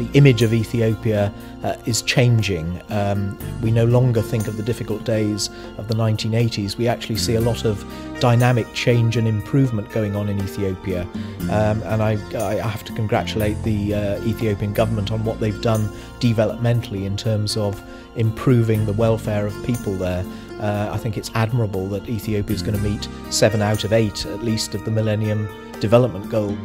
the image of Ethiopia is changing. We no longer think of the difficult days of the 1980s. We actually see a lot of dynamic change and improvement going on in Ethiopia. And I have to congratulate the Ethiopian government on what they've done developmentally in terms of improving the welfare of people there. I think it's admirable that Ethiopia is going to meet 7 out of 8, at least, of the Millennium Development Goal.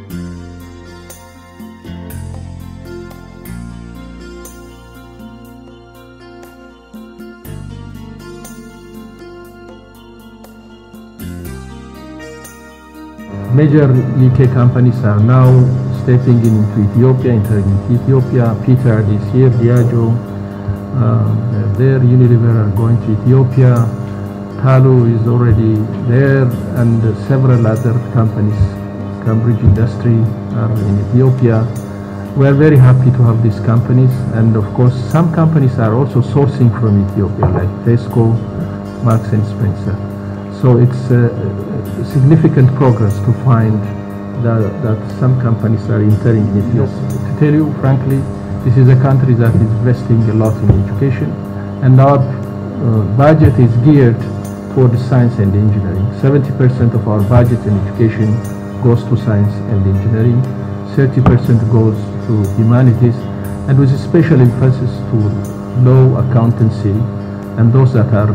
Major UK companies are now stepping into Ethiopia, entering Ethiopia. Peter is here, Diageo, there, Unilever are going to Ethiopia. Talu is already there, and several other companies, Cambridge Industry, are in Ethiopia. We are very happy to have these companies, and of course some companies are also sourcing from Ethiopia, like Tesco, Marks and Spencer. So it's significant progress to find that some companies are entering Ethiopia. To tell you frankly, this is a country that is investing a lot in education, and our budget is geared towards science and engineering. 70% of our budget in education goes to science and engineering, 30% goes to humanities, and with a special emphasis to law, accountancy, and those that are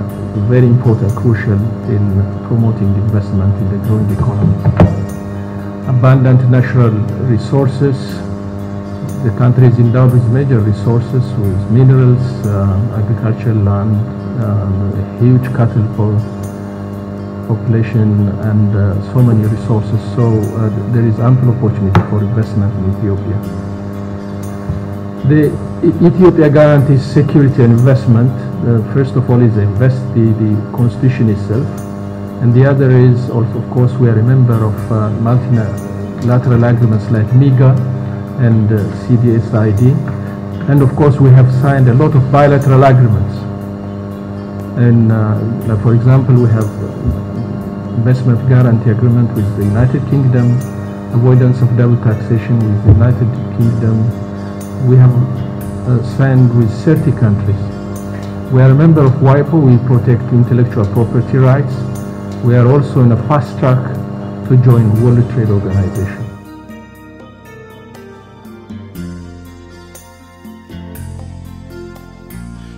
very important, crucial in promoting investment in the growing economy. Abundant natural resources. The country is endowed with major resources, with minerals, agricultural land, a huge cattle population, and so many resources. So there is ample opportunity for investment in Ethiopia. The Ethiopia guarantees security and investment. First of all is the constitution itself, and the other is also, of course, we are a member of multilateral agreements like MIGA and CDSID, and of course we have signed a lot of bilateral agreements. And for example, we have investment guarantee agreement with the United Kingdom, avoidance of double taxation with the United Kingdom. We have signed with 30 countries. We are a member of WIPO. We protect intellectual property rights. We are also in a fast track to join World Trade Organization.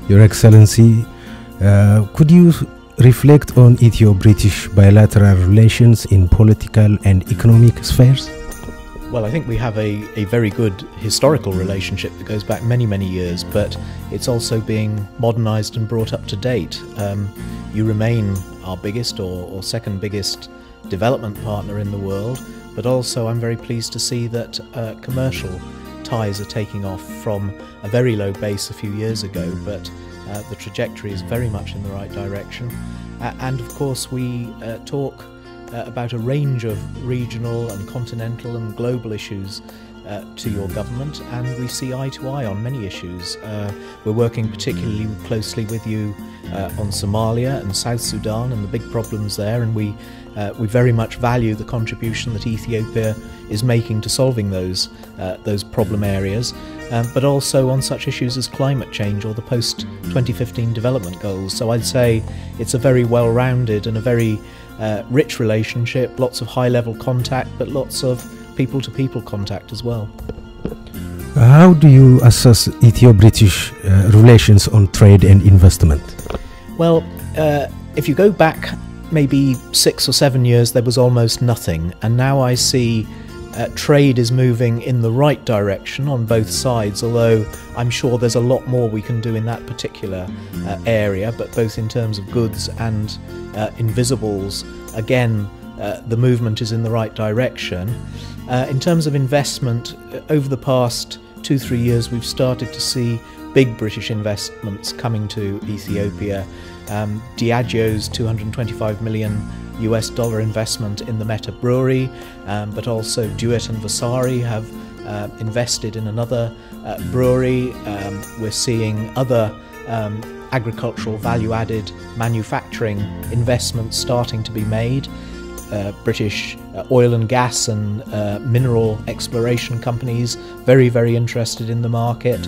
Your Excellency, could you reflect on Ethio-British bilateral relations in political and economic spheres? Well, I think we have a very good historical relationship that goes back many, many years, but it's also being modernized and brought up to date. You remain our biggest or second biggest development partner in the world, but also I'm very pleased to see that commercial ties are taking off from a very low base a few years ago, but the trajectory is very much in the right direction. And of course we talk about a range of regional and continental and global issues to your government, and we see eye to eye on many issues. We're working particularly closely with you on Somalia and South Sudan and the big problems there, and we very much value the contribution that Ethiopia is making to solving those problem areas, but also on such issues as climate change or the post-2015 development goals. So I'd say it's a very well-rounded and a very rich relationship, lots of high-level contact, but lots of people-to-people contact as well. How do you assess Ethio-British relations on trade and investment? Well, if you go back maybe 6 or 7 years, there was almost nothing, and now I see trade is moving in the right direction on both sides, although I'm sure there's a lot more we can do in that particular area, but both in terms of goods and invisibles, again, the movement is in the right direction. In terms of investment, over the past 2-3 years we've started to see big British investments coming to Ethiopia. Diageo's $225 million investment in the Meta brewery, but also Duet and Vasari have invested in another brewery. We're seeing other agricultural value-added manufacturing investments starting to be made. British oil and gas and mineral exploration companies, very, very interested in the market.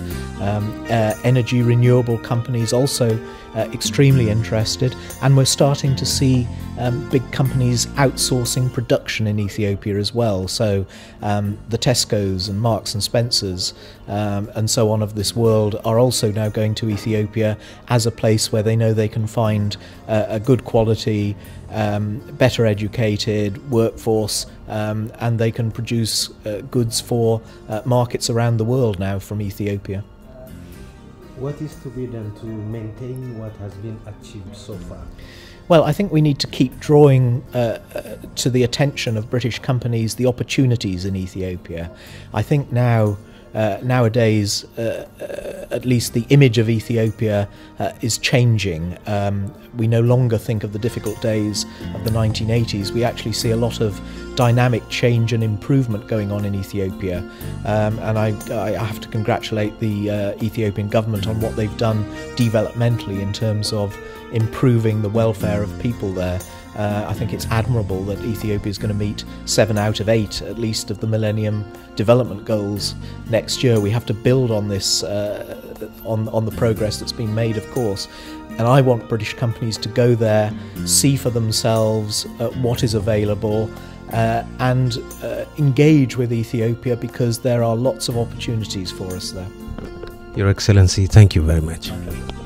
Energy renewable companies also extremely interested, and we're starting to see big companies outsourcing production in Ethiopia as well. So the Tesco's and Marks and Spencer's and so on of this world are also now going to Ethiopia as a place where they know they can find a good quality, better educated workforce, and they can produce goods for markets around the world now from Ethiopia. What is to be done to maintain what has been achieved so far? Well, I think we need to keep drawing to the attention of British companies the opportunities in Ethiopia. I think nowadays, at least the image of Ethiopia is changing. We no longer think of the difficult days of the 1980s. We actually see a lot of dynamic change and improvement going on in Ethiopia. And I have to congratulate the Ethiopian government on what they've done developmentally in terms of improving the welfare of people there. I think it's admirable that Ethiopia is going to meet 7 out of 8, at least, of the Millennium Development Goals next year. We have to build on this, on the progress that's been made, of course. And I want British companies to go there, see for themselves what is available, and engage with Ethiopia, because there are lots of opportunities for us there. Your Excellency, thank you very much. My pleasure.